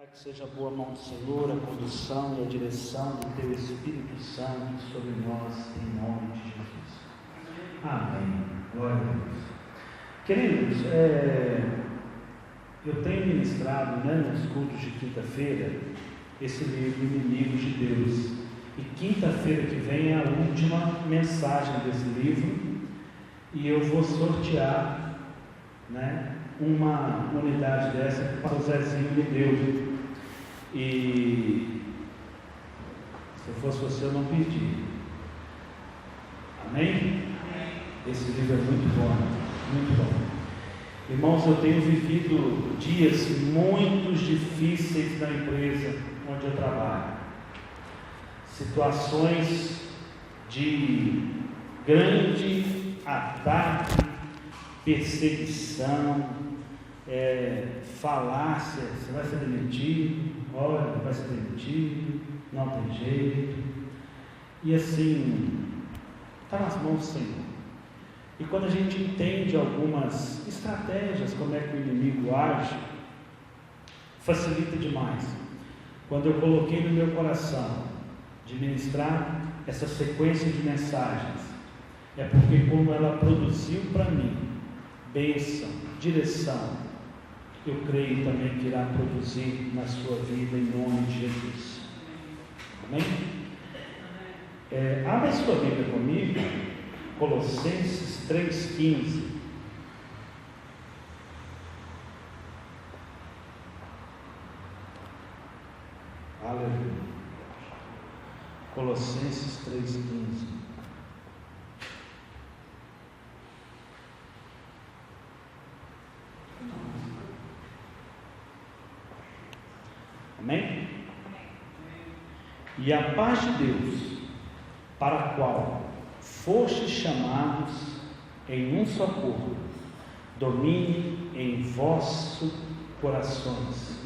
Pai, que seja a boa mão do Senhor, a condução e a direção do Teu Espírito Santo sobre nós, em nome de Jesus. Amém. Glória a Deus. Queridos, eu tenho ministrado, nos cultos de quinta-feira, esse livro Inimigos de Deus. E quinta-feira que vem é a última mensagem desse livro, e eu vou sortear, uma unidade dessa que o pastor Zezinho me deu. E se eu fosse você, eu não pedi. Amém? Amém. Esse livro é muito bom, muito bom. Irmãos, eu tenho vivido dias muito difíceis na empresa onde eu trabalho. Situações de grande ataque, perseguição, falácia, você vai ser demitido, olha, vai ser demitido, não tem jeito. E assim, está nas mãos do Senhor. E quando a gente entende algumas estratégias, como é que o inimigo age, facilita demais. Quando eu coloquei no meu coração de ministrar essa sequência de mensagens, é porque como ela produziu para mim bênção, direção, eu creio também que irá produzir na sua vida em nome de Jesus. Amém? Abra sua Bíblia comigo, Colossenses 3,15. Aleluia. Colossenses 3,15. Amém? E a paz de Deus, para a qual fostes chamados em um só corpo, domine em vossos corações,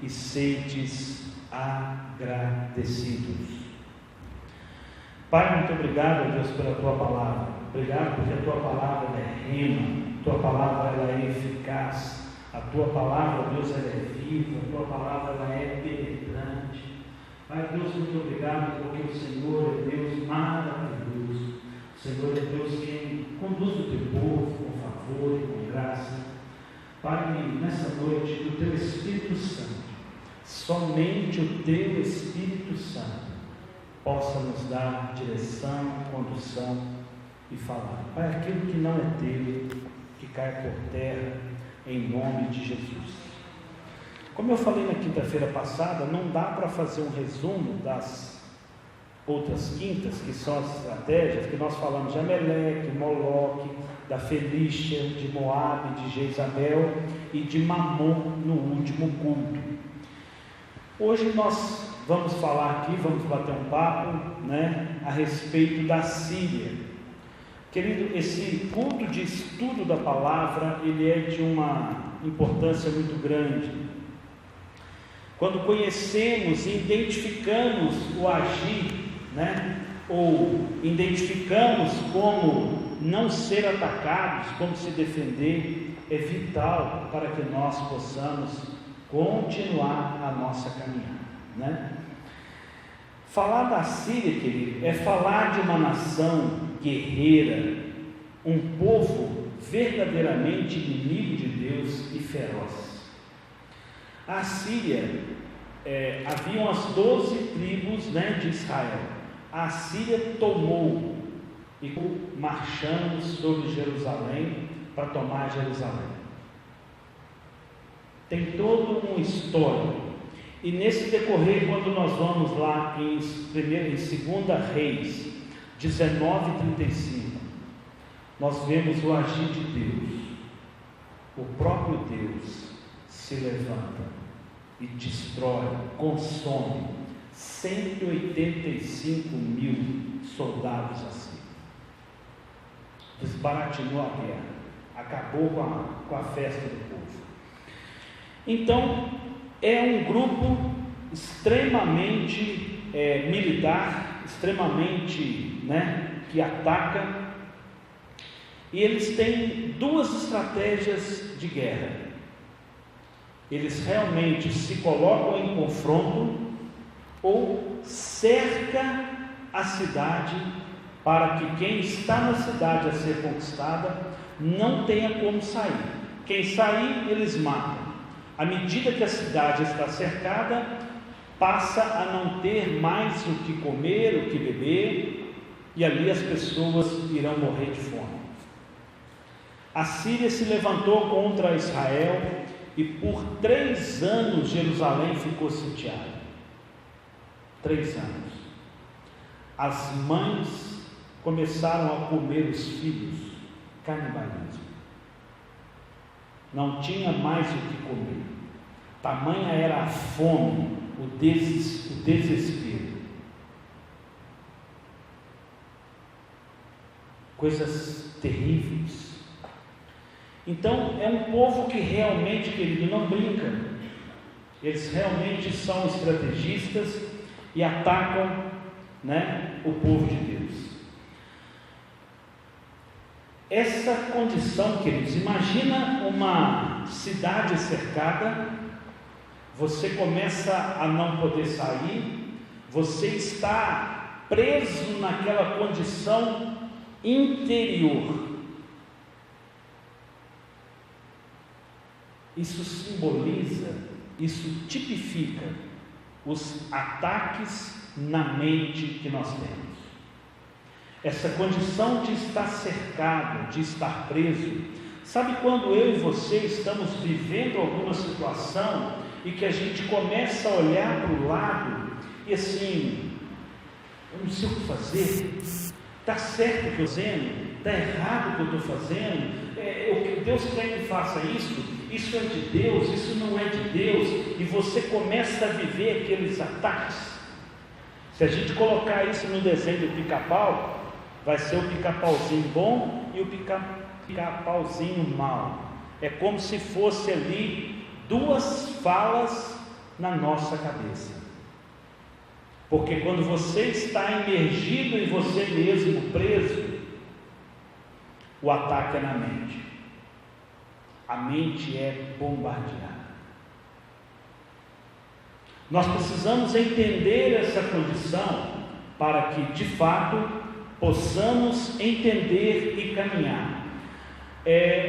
e sedes agradecidos. Pai, muito obrigado, Deus, pela Tua palavra. Obrigado porque a Tua palavra é rema, a Tua palavra ela é eficaz. A Tua palavra, Deus, ela é viva, a Tua palavra ela é penetrante. Pai, Deus, muito obrigado porque o Senhor é Deus maravilhoso. O Senhor é Deus quem conduz o Teu povo com favor e com graça. Pai, nessa noite, o Teu Espírito Santo, somente o Teu Espírito Santo, possa nos dar direção, condução e falar. Pai, aquilo que não é Teu, que cai por terra, em nome de Jesus. Como eu falei na quinta-feira passada, não dá para fazer um resumo das outras quintas, que são as estratégias que nós falamos de Ameleque, Moloque, da Felícia, de Moabe, de Jezabel e de Mamon no último culto. Hoje nós vamos falar aqui, vamos bater um papo, a respeito da Síria. Querido, esse culto de estudo da palavra, ele é de uma importância muito grande. Quando conhecemos e identificamos o agir, ou identificamos como não ser atacados, como se defender, é vital para que nós possamos continuar a nossa caminhada, Falar da Síria, querido, é falar de uma nação guerreira, um povo verdadeiramente inimigo de Deus e feroz. A Síria, haviam as 12 tribos de Israel. A Síria tomou e marchamos sobre Jerusalém para tomar Jerusalém. Tem todo um histórico. E nesse decorrer, quando nós vamos lá em 2 Reis 19:35, nós vemos o agir de Deus. O próprio Deus se levanta e destrói, consome 185 mil soldados assim. Desbaratinou a guerra, acabou com a festa do povo. Então, é um grupo extremamente militar, extremamente, que ataca, e eles têm duas estratégias de guerra. eles realmente se colocam em confronto ou cerca a cidade para que quem está na cidade a ser conquistada não tenha como sair. Quem sair, eles matam. À medida que a cidade está cercada, passa a não ter mais o que comer, o que beber, e ali as pessoas irão morrer de fome. A Síria se levantou contra Israel e por 3 anos Jerusalém ficou sitiada. 3 anos. As mães começaram a comer os filhos, canibalismo. Não tinha mais o que comer. Tamanha era a fome, o desespero. Coisas terríveis. Então, é um povo que realmente, querido, não brinca. Eles realmente são estrategistas e atacam, o povo de Deus. Essa condição, queridos, imagina uma cidade cercada, você começa a não poder sair, você está preso naquela condição interior. Isso simboliza, isso tipifica os ataques na mente que nós temos. Essa condição de estar cercado, de estar preso. Sabe quando eu e você estamos vivendo alguma situação e que a gente começa a olhar para o lado e assim, eu não sei o que fazer, está certo o que eu estou fazendo, está errado o que eu estou fazendo, Deus quer que faça isso é de Deus, isso não é de Deus, e você começa a viver aqueles ataques. Se a gente colocar isso no desenho do pica-pau, vai ser o pica-pauzinho bom e o pica-pauzinho mau. É como se fosse ali 2 falas na nossa cabeça. Porque quando você está imergido em você mesmo, preso, o ataque é na mente. A mente é bombardeada. Nós precisamos entender essa condição para que, de fato, possamos entender e caminhar.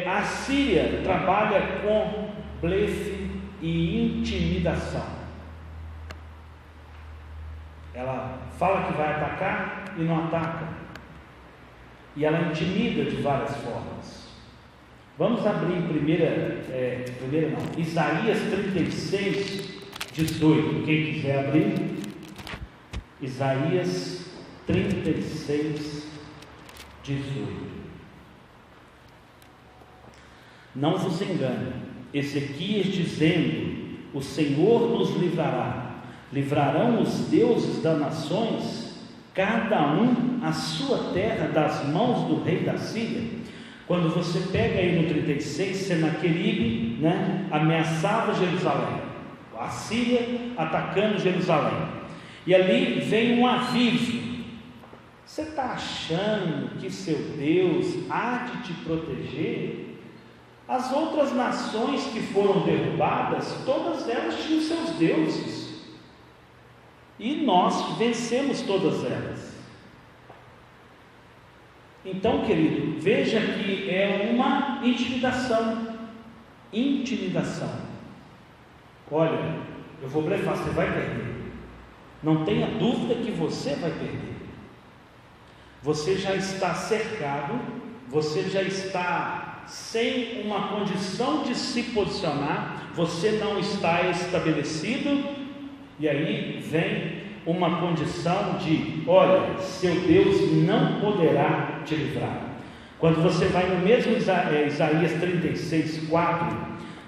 A Síria trabalha com blefe e intimidação. Ela fala que vai atacar e não ataca. E ela intimida de várias formas. Vamos abrir em Isaías 36, 18. Quem quiser abrir, Isaías 36, 18. Não vos engane, Ezequias dizendo: o Senhor nos livrará. Livrarão os deuses das nações, cada um a sua terra, das mãos do rei da Síria. Quando você pega aí no 36, Senaqueribe, ameaçava Jerusalém, a Síria atacando Jerusalém, e ali vem um aviso: você está achando que seu Deus há de te proteger? As outras nações que foram derrubadas, todas elas tinham seus deuses, e nós vencemos todas elas. Então, querido, veja que é uma intimidação. Olha, eu vou blefar, você vai perder. Não tenha dúvida que você vai perder. Você já está cercado, você já está sem uma condição de se posicionar, você não está estabelecido, e aí vem uma condição de: olha, seu Deus não poderá te livrar. Quando você vai no mesmo Isaías 36, 4,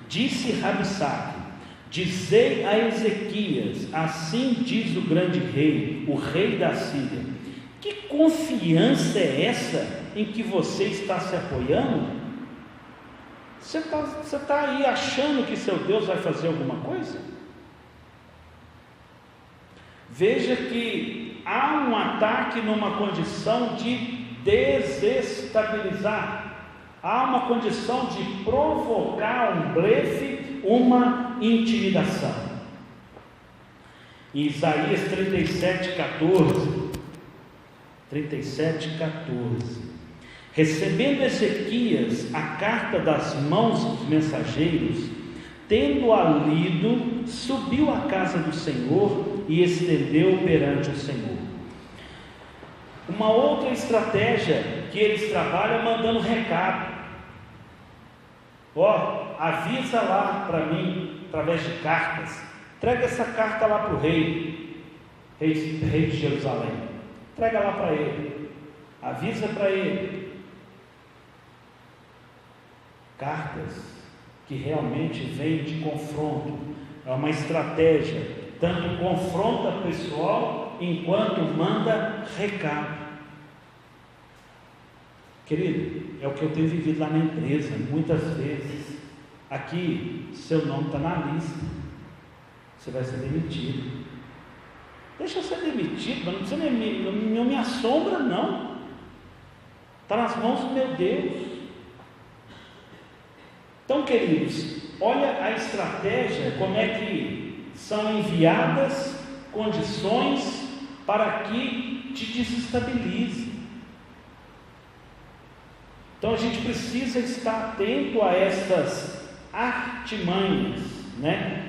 disse Rabsaque: dizei a Ezequias, assim diz o grande rei, o rei da Síria. Que confiança é essa em que você está se apoiando? Você está aí achando que seu Deus vai fazer alguma coisa? Veja que há um ataque numa condição de desestabilizar, há uma condição de provocar um blefe, uma intimidação. Em Isaías 37:14, recebendo Ezequias a carta das mãos dos mensageiros, tendo-a lido, subiu à casa do Senhor e estendeu perante o Senhor. Uma outra estratégia que eles trabalham mandando recado. Avisa lá para mim, através de cartas. Entrega essa carta lá para o rei de Jerusalém. Entrega lá para ele. Avisa para ele. Cartas que realmente vêm de confronto. É uma estratégia. Tanto confronta pessoal, enquanto manda recado. Querido, é o que eu tenho vivido lá na empresa. Muitas vezes, aqui, seu nome está na lista. Você vai ser demitido. Deixa eu ser demitido, mas não me assombra, não. Está nas mãos do meu Deus. Então, queridos, olha a estratégia, como é que são enviadas condições para que te desestabilize. Então, a gente precisa estar atento a estas artimanhas, né?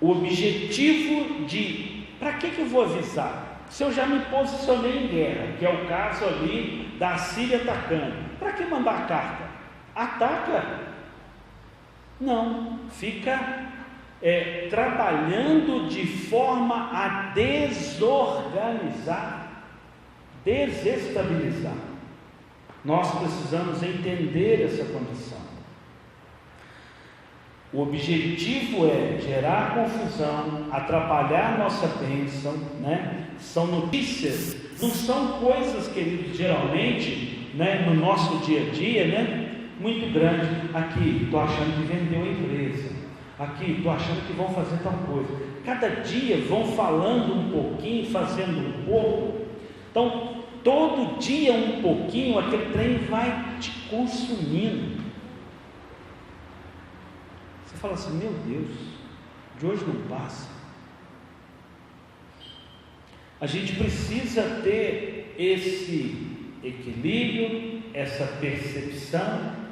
O objetivo de, para que eu vou avisar? Se eu já me posicionei em guerra, que é o caso ali da Síria atacando, para que mandar carta? Ataca? Não, fica trabalhando de forma a desorganizar, desestabilizar. Nós precisamos entender essa condição. O objetivo é gerar confusão, atrapalhar nossa bênção, né? São notícias, não são coisas, queridos, geralmente, né, no nosso dia a dia, né, muito grande. Aqui, estou achando que vendeu a empresa. Aqui, estou achando que vão fazer tal coisa. Cada dia vão falando um pouquinho, fazendo um pouco. Então, todo dia um pouquinho, aquele trem vai te consumindo. Você fala assim, meu Deus, de hoje não passa. A gente precisa ter esse equilíbrio, essa percepção,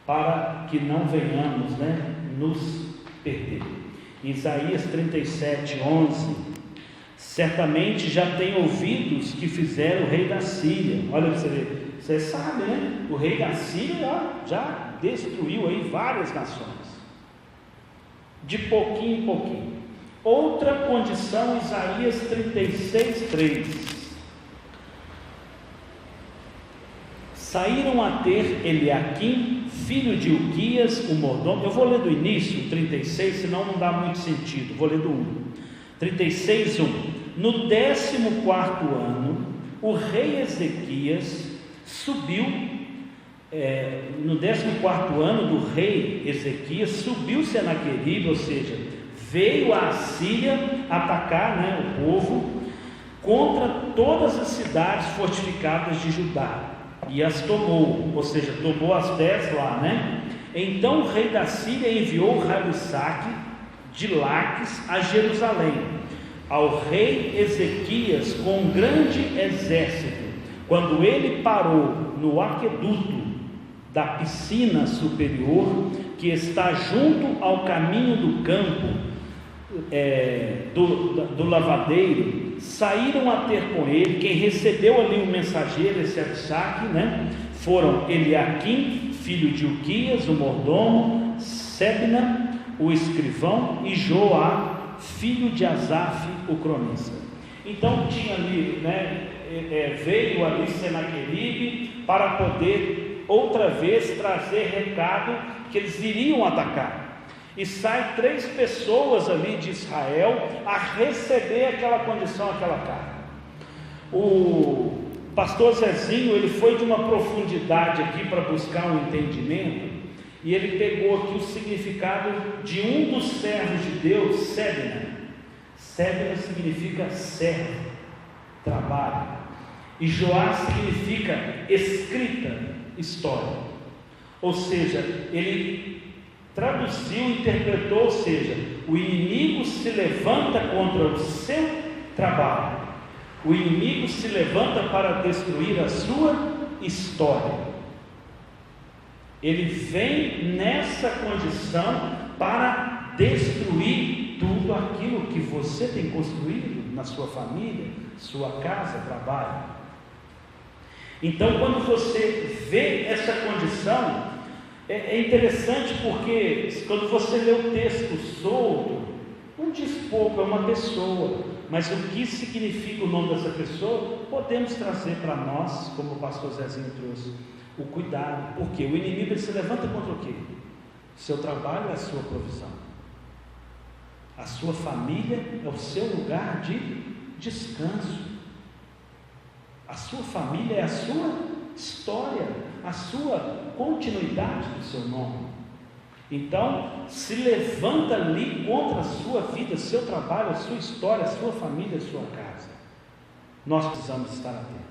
para que não venhamos, né, nos perder. Isaías 37:11, certamente já tem ouvidos que fizeram o rei da Síria. Olha para você ver, você sabe, né? O rei da Síria já destruiu aí várias nações. De pouquinho em pouquinho. Outra condição, Isaías 36:3. Saíram a ter Eliaquim, filho de Uquias, o mordomo. Eu vou ler do início, 36, senão não dá muito sentido. Vou ler do 1. 36:1. No 14º ano, o rei Ezequias subiu. No 14º ano do rei Ezequias, subiu Senaqueribe, ou seja, veio a Síria atacar, né, o povo, contra todas as cidades fortificadas de Judá, e as tomou, ou seja, tomou as 10 lá, né? Então o rei da Síria enviou Rabsaque de Laques a Jerusalém, ao rei Ezequias com um grande exército. Quando ele parou no aqueduto da piscina superior, que está junto ao caminho do campo do lavadeiro, saíram a ter com ele. Quem recebeu ali o mensageiro, esse Rabsaque, né, foram Eliaquim, filho de Uquias, o mordomo, Sebna, o escrivão, e Joá, filho de Asaf, o cronista. Então tinha ali, né, veio ali Senaqueribe para poder outra vez trazer recado que eles iriam atacar. E sai 3 pessoas ali de Israel a receber aquela condição, aquela carga. O pastor Zezinho, ele foi de uma profundidade aqui para buscar um entendimento, e ele pegou aqui o significado de um dos servos de Deus, Sebna. Sebna significa servo, trabalho, e Joá significa escrita, história. Ou seja, ele traduziu, interpretou, ou seja, o inimigo se levanta contra o seu trabalho, o inimigo se levanta para destruir a sua história. Ele vem nessa condição para destruir tudo aquilo que você tem construído na sua família, sua casa, trabalho. Então, quando você vê essa condição, é interessante, porque quando você lê o texto solto, não diz pouco, é uma pessoa, mas o que significa o nome dessa pessoa, podemos trazer para nós, como o pastor Zezinho trouxe, o cuidado, porque o inimigo ele se levanta contra o quê? Seu trabalho é a sua provisão, a sua família é o seu lugar de descanso, a sua família é a sua história, a sua continuidade do seu nome. Então, se levanta ali contra a sua vida, seu trabalho, a sua história, a sua família, a sua casa. Nós precisamos estar atentos.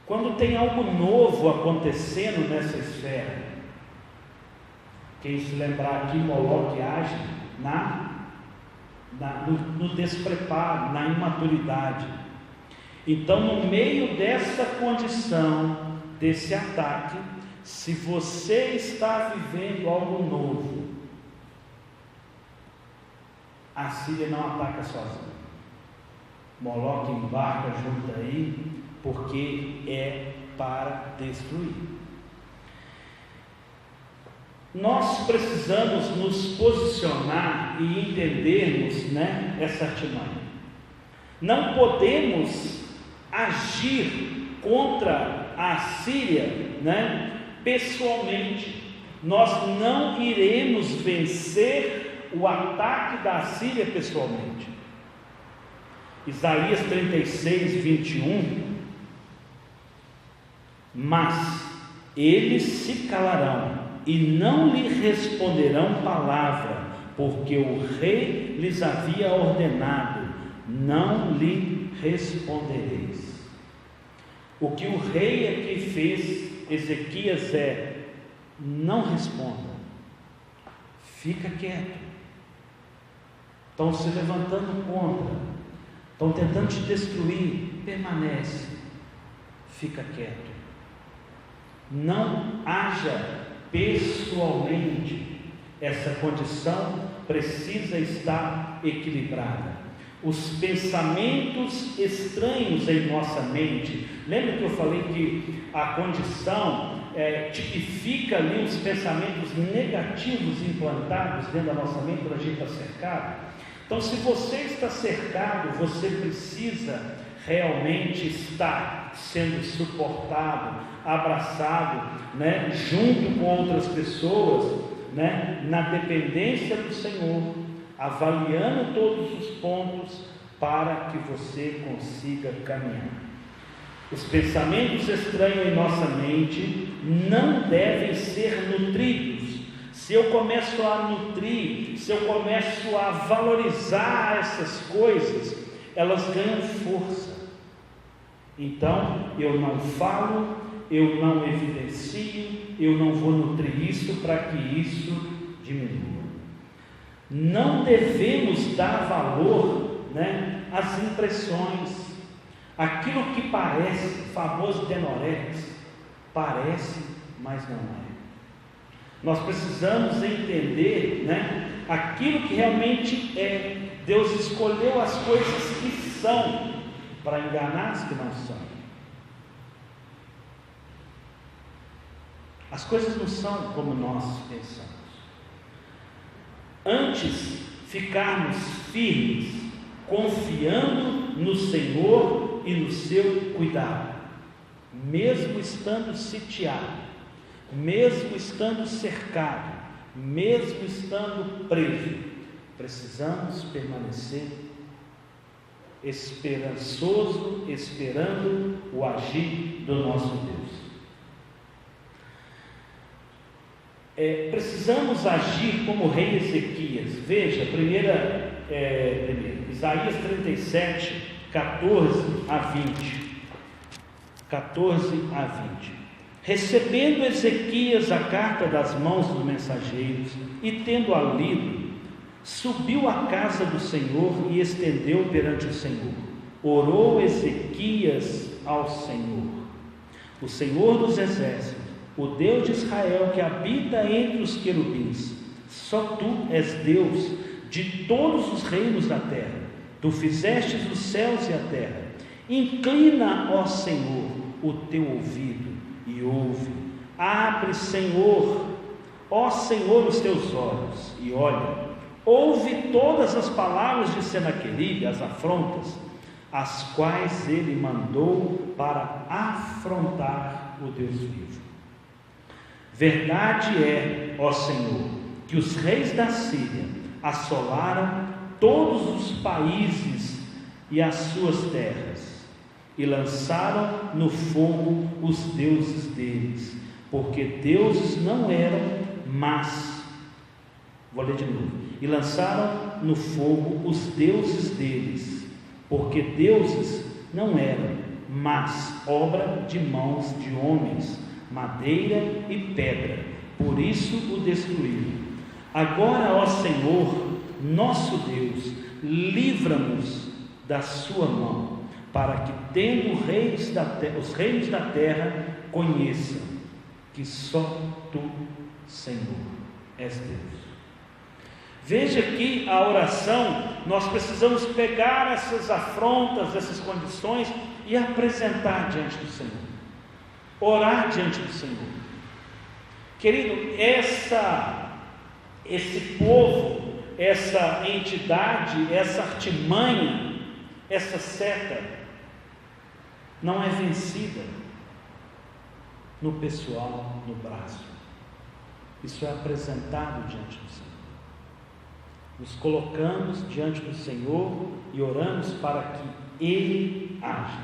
Quando tem algo novo acontecendo nessa esfera, quem se lembrar aqui, Moloque age no despreparo, na imaturidade. Então, no meio dessa condição, desse ataque, se você está vivendo algo novo, a Síria não ataca sozinha. Moloque embarca junto aí, porque é para destruir. Nós precisamos nos posicionar e entendermos, essa artimanha. Não podemos agir contra a Síria, pessoalmente. Nós não iremos vencer o ataque da Síria pessoalmente. Isaías 36, 21. Mas eles se calarão e não lhe responderão palavra, porque o rei lhes havia ordenado: não lhe respondereis. O que o rei aqui fez, Ezequias, não responda, fica quieto. Estão se levantando contra, estão tentando te destruir, permanece, fica quieto. Não haja pessoalmente, essa condição precisa estar equilibrada. Os pensamentos estranhos em nossa mente, lembra que eu falei que a condição tipifica ali os pensamentos negativos implantados dentro da nossa mente quando a gente está cercado? Então, se você está cercado, você precisa realmente estar sendo suportado, abraçado, junto com outras pessoas, na dependência do Senhor, avaliando todos os pontos para que você consiga caminhar. Os pensamentos estranhos em nossa mente não devem ser nutridos. Se eu começo a nutrir, se eu começo a valorizar essas coisas, elas ganham força. Então, eu não falo, eu não evidencio, eu não vou nutrir isso para que isso diminua. Não devemos dar valor, às impressões. Aquilo que parece, famoso denorex, parece, mas não é. Nós precisamos entender, aquilo que realmente é. Deus escolheu as coisas que são para enganar as que não são. As coisas não são como nós pensamos. Antes, ficarmos firmes, confiando no Senhor e no seu cuidado, mesmo estando sitiado, mesmo estando cercado, mesmo estando preso, precisamos permanecer esperançoso, esperando o agir do nosso Deus. Precisamos agir como o rei Ezequias. Veja, Isaías 37, 14 a 20. 14 a 20. Recebendo Ezequias a carta das mãos dos mensageiros e tendo-a lido, subiu à casa do Senhor e estendeu perante o Senhor. Orou Ezequias ao Senhor: o Senhor dos exércitos, o Deus de Israel que habita entre os querubins, só tu és Deus de todos os reinos da terra. Tu fizestes os céus e a terra. Inclina, ó Senhor, o teu ouvido e ouve. Abre, Senhor, ó Senhor, os teus olhos e olha. Ouve todas as palavras de Senaqueribe, as afrontas, as quais ele mandou para afrontar o Deus vivo. Verdade é, ó Senhor, que os reis da Síria assolaram todos os países e as suas terras, e lançaram no fogo os deuses deles, porque deuses não eram, mas, vou ler de novo, e lançaram no fogo os deuses deles, porque deuses não eram, mas obra de mãos de homens, madeira e pedra, por isso o destruíram. Agora, ó Senhor, nosso Deus, livra-nos da sua mão, para que, tendo os reinos da terra, conheçam que só tu, Senhor, és Deus. Veja que a oração, nós precisamos pegar essas afrontas, essas condições e apresentar diante do Senhor, orar diante do Senhor. Querido, esse povo, essa entidade, essa artimanha, essa seta, não é vencida no pessoal, no braço. Isso é apresentado diante do Senhor. Nos colocamos diante do Senhor e oramos para que Ele haja.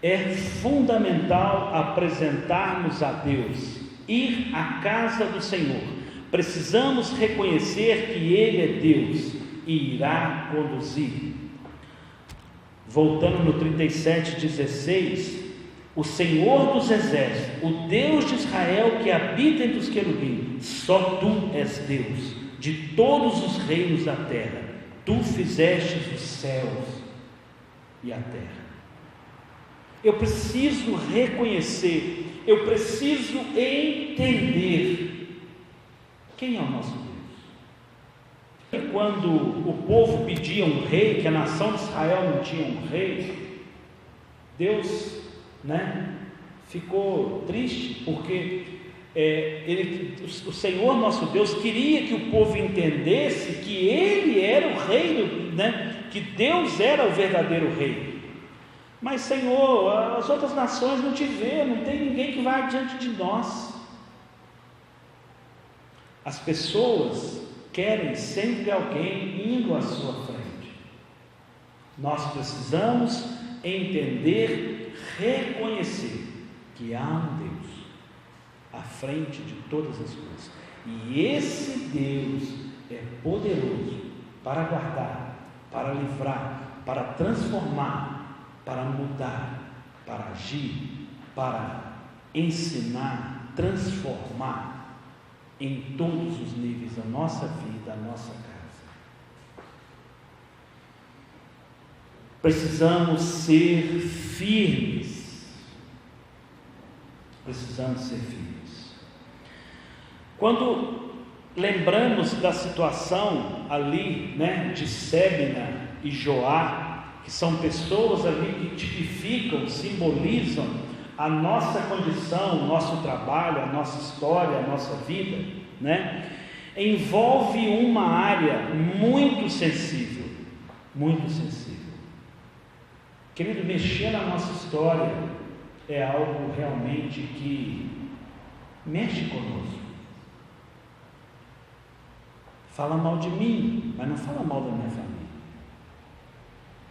É fundamental apresentarmos a Deus, ir à casa do Senhor. Precisamos reconhecer que Ele é Deus e irá conduzir. Voltando no 37:16, o Senhor dos exércitos, o Deus de Israel que habita entre os querubins, só tu és Deus de todos os reinos da terra. Tu fizestes os céus e a terra. Eu preciso reconhecer, eu preciso entender quem é o nosso Deus. E quando o povo pedia um rei, que a nação de Israel não tinha um rei, Deus, ficou triste, porque o Senhor nosso Deus queria que o povo entendesse que Ele era o rei, que Deus era o verdadeiro rei. Mas, Senhor, as outras nações não te vê, não tem ninguém que vá diante de nós. As pessoas querem sempre alguém indo à sua frente. Nós precisamos entender, reconhecer que há um Deus à frente de todas as coisas, e esse Deus é poderoso para guardar, para livrar, para transformar, para mudar, para agir, para ensinar, transformar em todos os níveis da nossa vida, da nossa casa. Precisamos ser firmes. Precisamos ser firmes. Quando lembramos da situação ali, de Sébina e Joá, que são pessoas ali que tipificam, simbolizam a nossa condição, o nosso trabalho, a nossa história, a nossa vida, envolve uma área muito sensível, muito sensível. Querido, mexer na nossa história é algo realmente que mexe conosco. Fala mal de mim, mas não fala mal da minha família.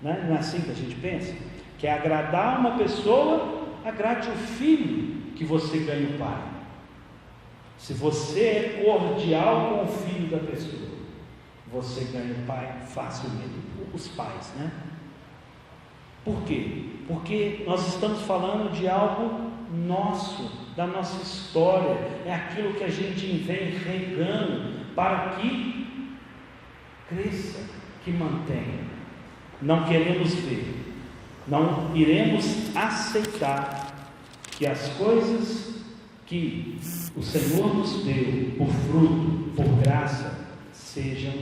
Não é assim que a gente pensa? Que é agradar uma pessoa, agrade o filho que você ganha o pai. Se você é cordial com o filho da pessoa, você ganha o pai facilmente. Os pais, Por quê? Porque nós estamos falando de algo nosso, da nossa história, é aquilo que a gente vem regando para que cresça, que mantenha. Não queremos ver, não iremos aceitar que as coisas que o Senhor nos deu por fruto, por graça, sejam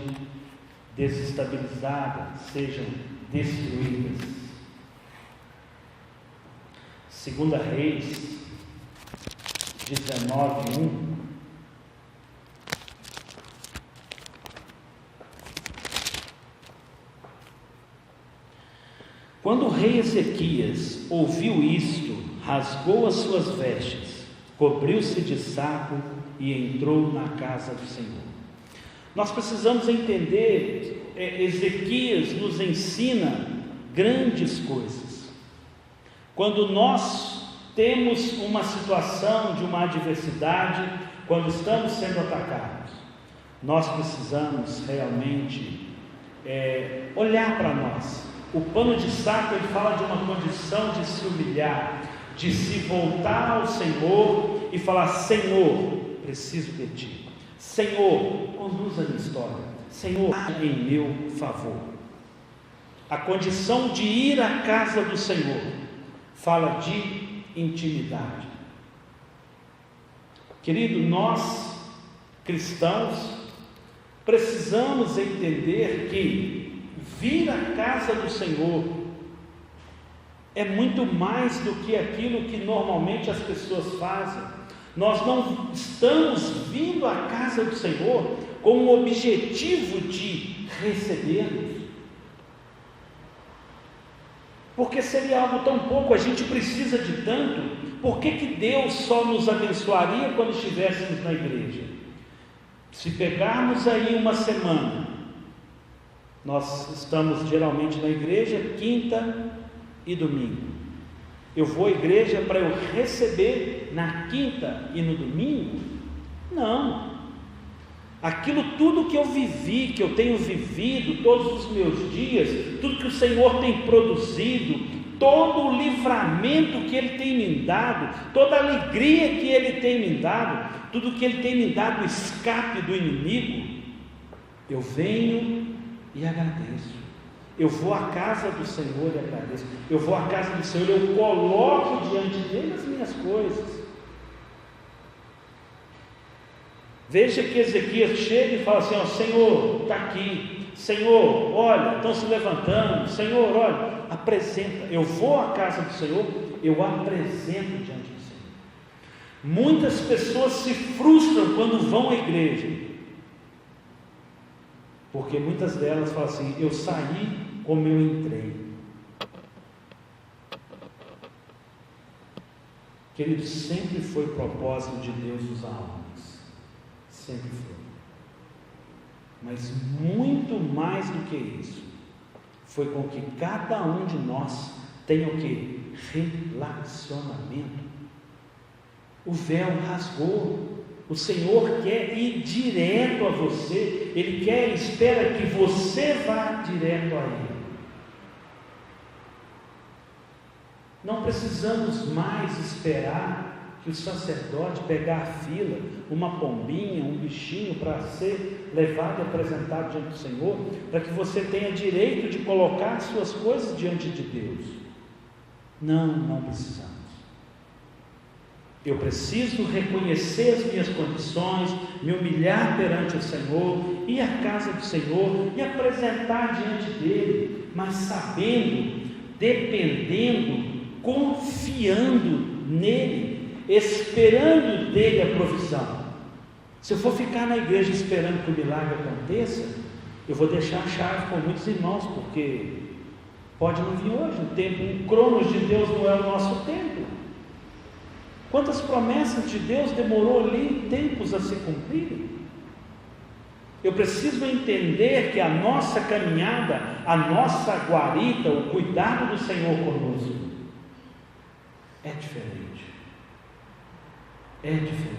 desestabilizadas, sejam destruídas. 2 Reis 19:1. Quando o rei Ezequias ouviu isto, rasgou as suas vestes, cobriu-se de saco e entrou na casa do Senhor. Nós precisamos entender, Ezequias nos ensina grandes coisas. Quando nós temos uma situação de uma adversidade, quando estamos sendo atacados, nós precisamos realmente olhar para nós. O pano de saco, ele fala de uma condição de se humilhar, de se voltar ao Senhor e falar: Senhor, preciso de Ti. Senhor, conduza a minha história. Senhor, em meu favor. A condição de ir à casa do Senhor fala de intimidade. Querido, nós cristãos precisamos entender que vir à casa do Senhor é muito mais do que aquilo que normalmente as pessoas fazem. Nós não estamos vindo à casa do Senhor com o objetivo de recebê-los, porque seria algo tão pouco, a gente precisa de tanto. Por que Deus só nos abençoaria quando estivéssemos na igreja? Se pegarmos aí uma semana, nós estamos geralmente na igreja quinta e domingo. Eu vou à igreja para eu receber na quinta e no domingo? Não. Aquilo tudo que eu vivi, que eu tenho vivido todos os meus dias, tudo que o Senhor tem produzido, todo o livramento que Ele tem me dado, toda a alegria que Ele tem me dado, tudo que Ele tem me dado, o escape do inimigo, eu venho e agradeço. Eu vou à casa do Senhor e agradeço. Eu vou à casa do Senhor, eu coloco diante dele as minhas coisas. Veja que Ezequias chega e fala assim: ó, Senhor, está aqui. Senhor, olha, estão se levantando. Senhor, olha, apresenta. Eu vou à casa do Senhor, eu apresento diante do Senhor. Muitas pessoas se frustram quando vão à igreja, porque muitas delas falam assim: eu saí como eu entrei. Querido, sempre foi propósito de Deus usar homens, sempre foi, mas muito mais do que isso, foi com que cada um de nós tenha o que? Relacionamento. O véu rasgou. O Senhor quer ir direto a você. Ele espera que você vá direto a Ele. Não precisamos mais esperar que o sacerdote pegar a fila, uma pombinha, um bichinho para ser levado e apresentado diante do Senhor, para que você tenha direito de colocar as suas coisas diante de Deus. Não precisamos. Eu preciso reconhecer as minhas condições, me humilhar perante o Senhor, ir à casa do Senhor e apresentar diante dele, mas sabendo, dependendo, confiando nele, esperando dele a provisão. Se eu for ficar na igreja esperando que o milagre aconteça, eu vou deixar a chave com muitos irmãos, porque pode não vir hoje. O cronos de Deus não é o nosso tempo. Quantas promessas de Deus demorou ali tempos a se cumprir? Eu preciso entender que a nossa caminhada, a nossa guarita, o cuidado do Senhor conosco é diferente. É diferente.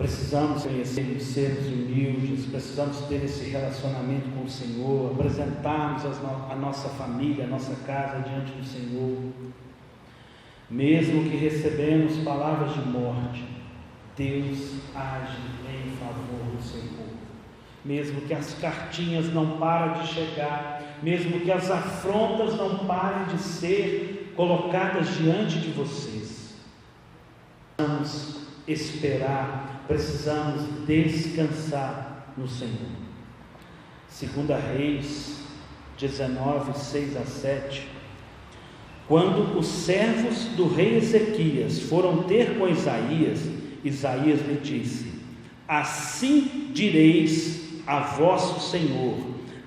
Precisamos conhecer, sermos humildes, precisamos ter esse relacionamento com o Senhor, apresentarmos a nossa família, a nossa casa diante do Senhor. Mesmo que recebemos palavras de morte, Deus age em favor do Senhor. Mesmo que as cartinhas não parem de chegar, mesmo que as afrontas não parem de ser colocadas diante de vocês, precisamos esperar, precisamos descansar no Senhor. 2 Reis 19, 6 a 7. Quando os servos do rei Ezequias foram ter com Isaías, Isaías lhe disse: assim direis a vosso Senhor,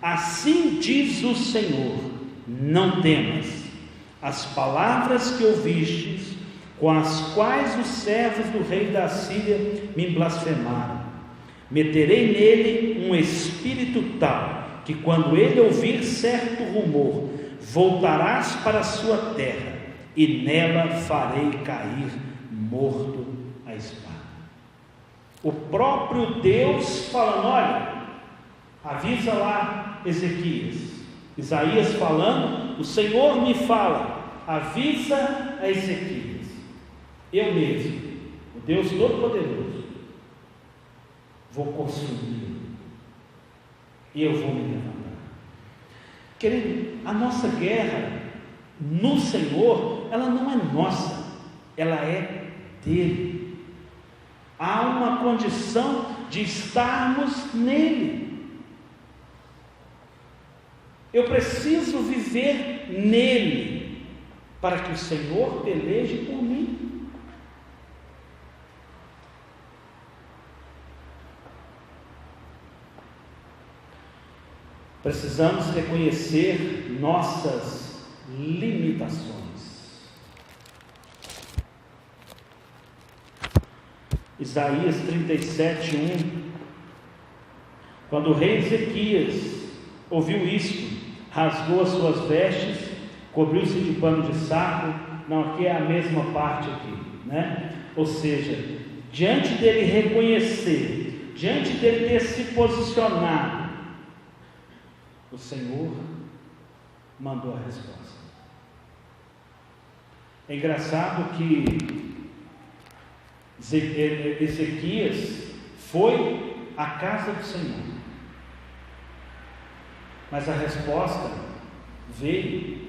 assim diz o Senhor, não temas as palavras que ouvistes, com as quais os servos do rei da Síria me blasfemaram. Meterei nele um espírito tal, que quando ele ouvir certo rumor, voltarás para a sua terra, e nela farei cair morto a espada. O próprio Deus falando: olha, avisa lá Ezequias. Isaías falando, o Senhor me fala, avisa a Ezequias. Eu mesmo, o Deus Todo-Poderoso, vou consumir, e eu vou me levantar. Querido, a nossa guerra no Senhor, ela não é nossa, ela é dele. Há uma condição de estarmos nele. Eu preciso viver nele, para que o Senhor peleje por mim. Precisamos reconhecer nossas limitações. Isaías 37:1. Quando o rei Ezequias ouviu isto, rasgou as suas vestes, cobriu-se de pano de saco. Não, aqui é a mesma parte aqui, né? Ou seja, diante dele reconhecer, diante dele ter se posicionado, o Senhor mandou a resposta. É engraçado que Ezequias foi à casa do Senhor, mas a resposta veio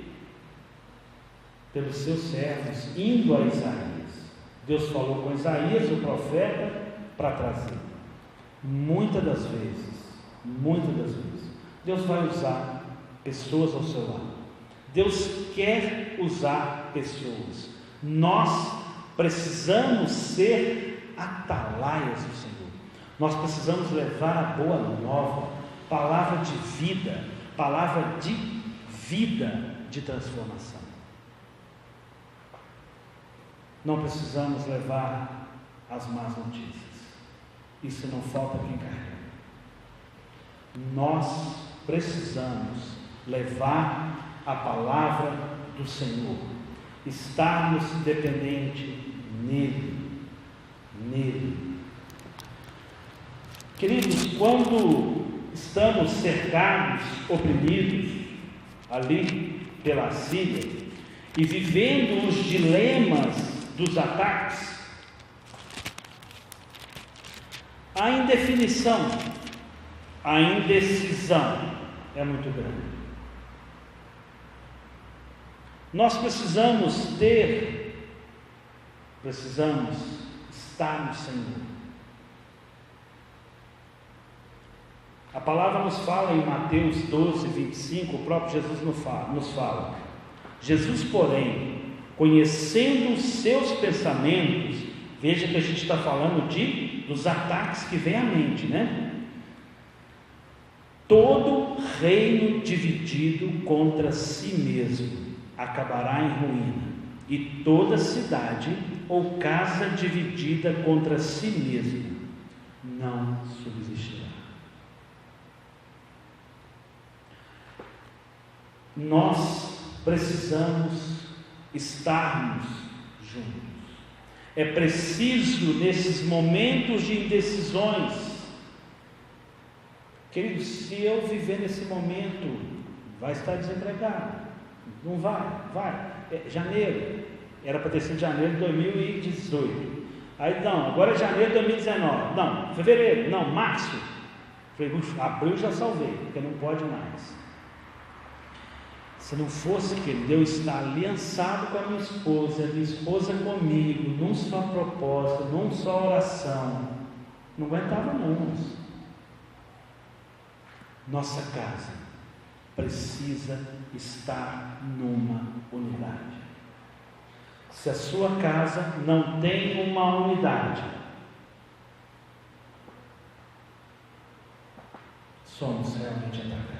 pelos seus servos, indo a Isaías. Deus falou com Isaías, o profeta, para trazer. Muitas das vezes, Deus vai usar pessoas ao seu lado. Deus quer usar pessoas. Nós precisamos ser atalaias do Senhor. Nós precisamos levar a boa nova, palavra de vida, de transformação. Não precisamos levar as más notícias. Isso não falta quem carrega. Nós precisamos levar a palavra do Senhor, estarmos dependentes nele. Queridos, quando estamos cercados, oprimidos ali pela Síria e vivendo os dilemas dos ataques, a indefinição, a indecisão é muito grande. Nós precisamos estar no Senhor. A palavra nos fala em Mateus 12, 25, o próprio Jesus nos fala. Jesus, porém, conhecendo os seus pensamentos, veja que a gente está falando dos ataques que vem à mente, né? Todo reino dividido contra si mesmo acabará em ruína, e toda cidade ou casa dividida contra si mesma não subsistirá. Nós precisamos estarmos juntos. É preciso, nesses momentos de indecisões, querido, se eu viver nesse momento, vai estar desempregado. Não vai. Janeiro, era para ter sido janeiro de 2018. Aí não, agora é janeiro de 2019. Não, fevereiro, não, março. Falei, abril já salvei, porque não pode mais. Se não fosse, querido, eu estar aliançado com a minha esposa comigo, num só propósito, numa só oração, não aguentava não, irmãos. Nossa casa precisa estar numa unidade. Se a sua casa não tem uma unidade, somos realmente atacados.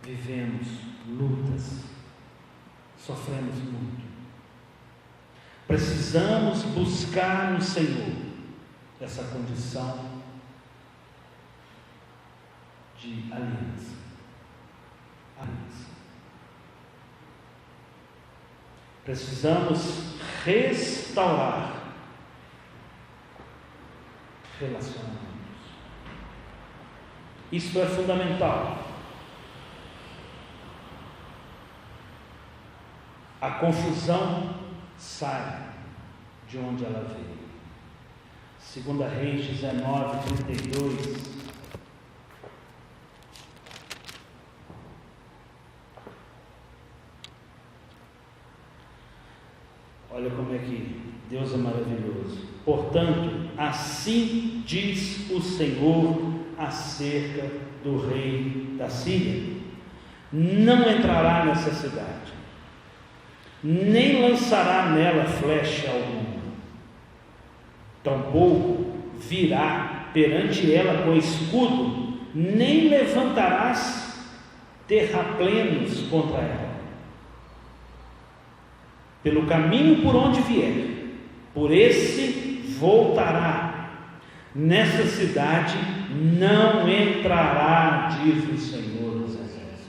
Vivemos lutas, sofremos muito. Precisamos buscar no Senhor essa condição de aliança. Precisamos restaurar relacionamentos. Isso é fundamental. A confusão sai de onde ela veio. 2 Reis 19:32. Olha como é que Deus é maravilhoso. Portanto, assim diz o Senhor acerca do rei da Síria: não entrará nessa cidade, nem lançará nela flecha alguma, tampouco virá perante ela com escudo, nem levantarás terraplenos contra ela. Pelo caminho por onde vier, por esse voltará. Nessa cidade não entrará, diz o Senhor dos Exércitos.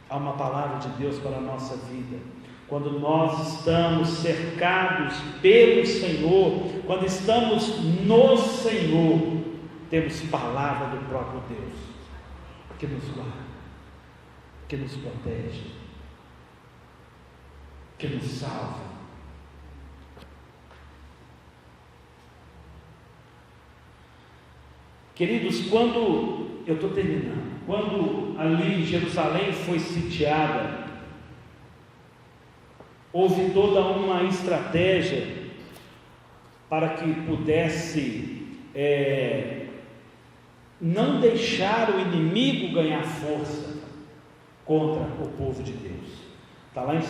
Há uma palavra de Deus para a nossa vida. Quando nós estamos cercados pelo Senhor, quando estamos no Senhor, temos palavra do próprio Deus, que nos guarda, que nos protege, que nos salva. Queridos, quando ali Jerusalém foi sitiada, houve toda uma estratégia para que pudesse não deixar o inimigo ganhar força contra o povo de Deus. Está lá em 2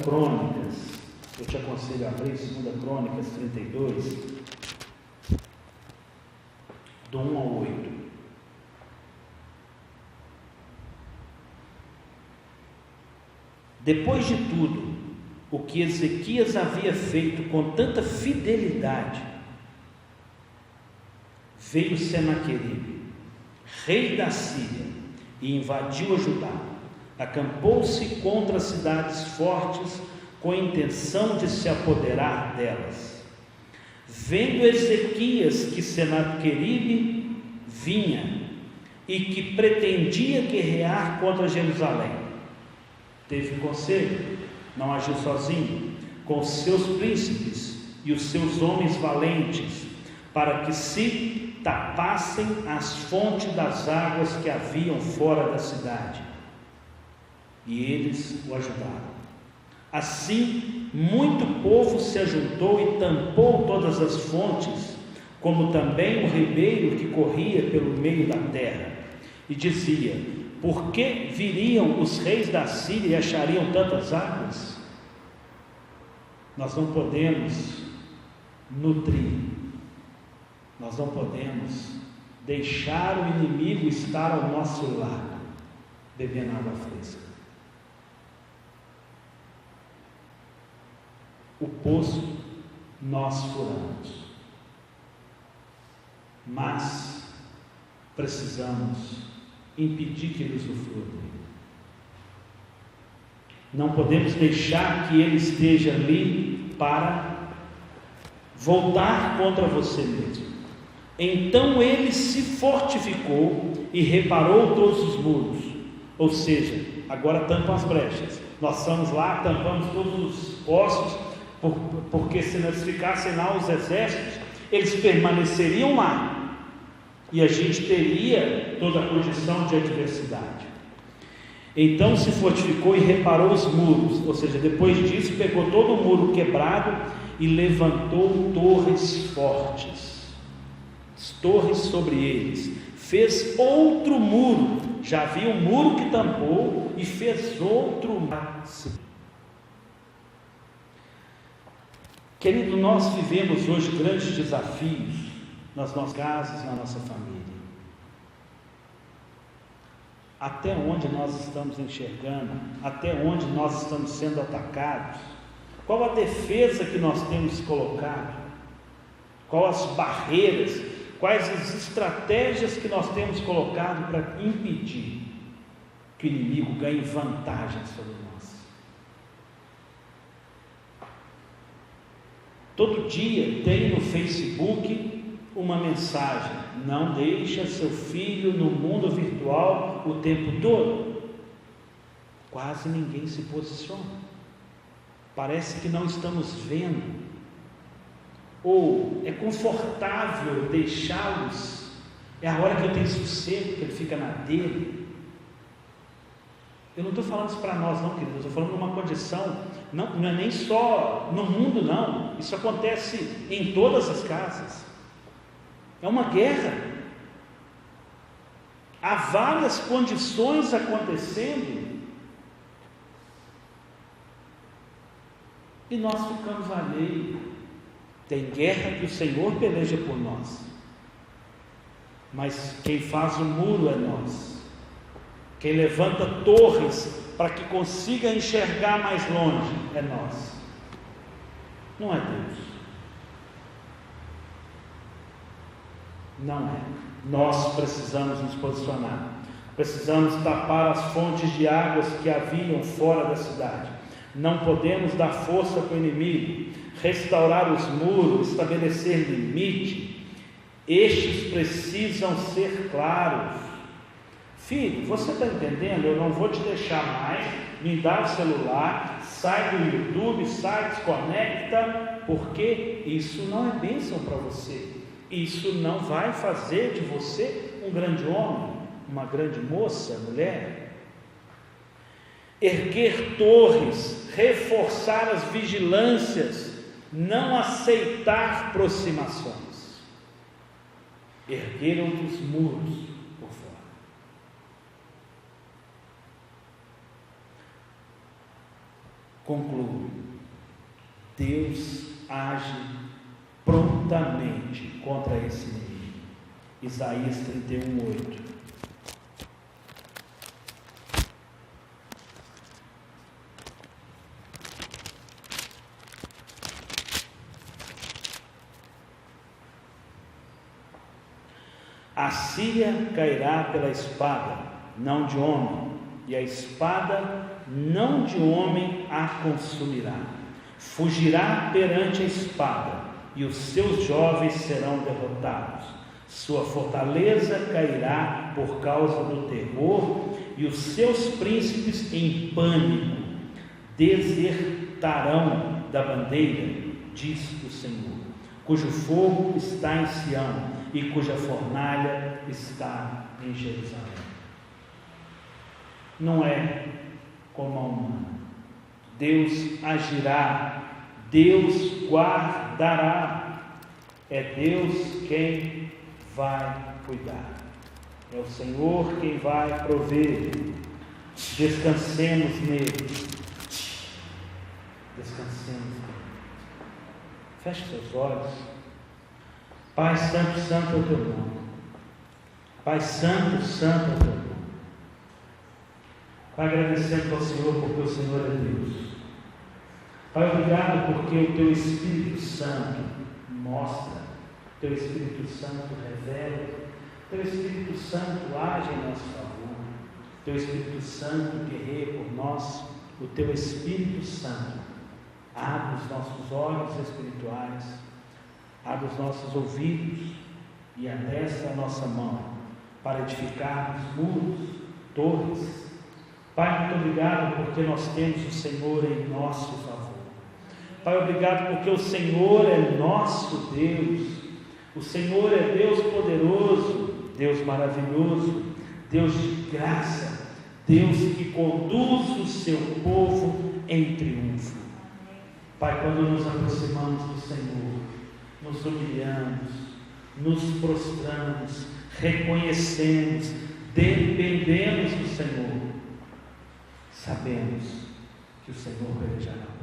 Crônicas, eu te aconselho a abrir 2 Crônicas 32, do 1 ao 8. Depois de tudo o que Ezequias havia feito com tanta fidelidade, veio Senaqueribe, rei da Síria, e invadiu a Judá. Acampou-se contra as cidades fortes com a intenção de se apoderar delas. Vendo Ezequias que Senaqueribe vinha e que pretendia guerrear contra Jerusalém, teve conselho, não agiu sozinho, com os seus príncipes e os seus homens valentes, para que se tapassem as fontes das águas que haviam fora da cidade. E eles o ajudaram. Assim, muito povo se ajuntou e tampou todas as fontes, como também o ribeiro que corria pelo meio da terra. E dizia: por que viriam os reis da Síria e achariam tantas águas? Nós não podemos nutrir, nós não podemos deixar o inimigo estar ao nosso lado, bebendo água fresca. O poço nós furamos, mas precisamos impedir que ele usufrua dele. Não podemos deixar que ele esteja ali para voltar contra você mesmo. Então ele se fortificou e reparou todos os muros, ou seja, agora tampam as brechas. Nós estamos lá, tampamos todos os postos, porque se nós ficassem lá os exércitos, eles permaneceriam lá, e a gente teria toda a condição de adversidade. Então se fortificou e reparou os muros, ou seja, depois disso pegou todo o muro quebrado e levantou torres fortes, torres sobre eles, fez outro muro, já havia um muro que tampou e fez outro muro. Querido, nós vivemos hoje grandes desafios nas nossas casas, na nossa família. Até onde nós estamos enxergando, até onde nós estamos sendo atacados, qual a defesa que nós temos colocado, qual as barreiras, quais as estratégias que nós temos colocado para impedir que o inimigo ganhe vantagem sobre nós. Todo dia tem no Facebook uma mensagem: não deixa seu filho no mundo virtual o tempo todo. Quase ninguém se posiciona, parece que não estamos vendo, ou é confortável deixá-los, é a hora que eu tenho sossego, que ele fica na dele. Eu não estou falando isso para nós não, queridos, eu estou falando de uma condição, não é nem só no mundo não, isso acontece em todas as casas. É uma guerra. Há várias condições acontecendo e nós ficamos alheios. Tem guerra que o Senhor peleja por nós, mas quem faz o muro é nós. Quem levanta torres para que consiga enxergar mais longe é nós, não é Deus. Não é. Nós precisamos nos posicionar, precisamos tapar as fontes de águas que haviam fora da cidade. Não podemos dar força para o inimigo, restaurar os muros, estabelecer limite. Estes precisam ser claros. Filho, você está entendendo? Eu não vou te deixar mais, me dá o celular, sai do YouTube, sai, desconecta, porque isso não é bênção para você. Isso não vai fazer de você um grande homem, uma grande moça, mulher. Erguer torres, reforçar as vigilâncias, não aceitar aproximações. Erguer outros muros por fora. Concluo. Deus age prontamente contra esse inimigo. Isaías 31:8. A Síria cairá pela espada, não de homem, e a espada não de homem a consumirá. Fugirá perante a espada, e os seus jovens serão derrotados. Sua fortaleza cairá por causa do terror, e os seus príncipes em pânico desertarão da bandeira, diz o Senhor, cujo fogo está em Sião e cuja fornalha está em Jerusalém. Não é como a humana. Deus agirá, Deus guardará, é Deus quem vai cuidar, é o Senhor quem vai prover. Descansemos nele, descansemos nele. Feche seus olhos. Pai Santo, Santo é o teu nome. Pai Santo, Santo é o teu nome. Pai, agradecendo ao Senhor porque o Senhor é Deus. Pai, obrigado porque o teu Espírito Santo mostra, o teu Espírito Santo revela, o teu Espírito Santo age em nosso favor, o teu Espírito Santo guerreia por nós. o Teu Espírito Santo abre os nossos olhos espirituais, abre os nossos ouvidos e adestra a nossa mão para edificarmos muros, torres. Pai, muito obrigado porque nós temos o Senhor em nosso favor. Pai, obrigado porque o Senhor é nosso Deus. O Senhor é Deus poderoso, Deus maravilhoso, Deus de graça, Deus que conduz o seu povo em triunfo. Pai, quando nos aproximamos do Senhor, nos humilhamos, nos prostramos, reconhecemos, dependemos do Senhor, sabemos que o Senhor pelejará.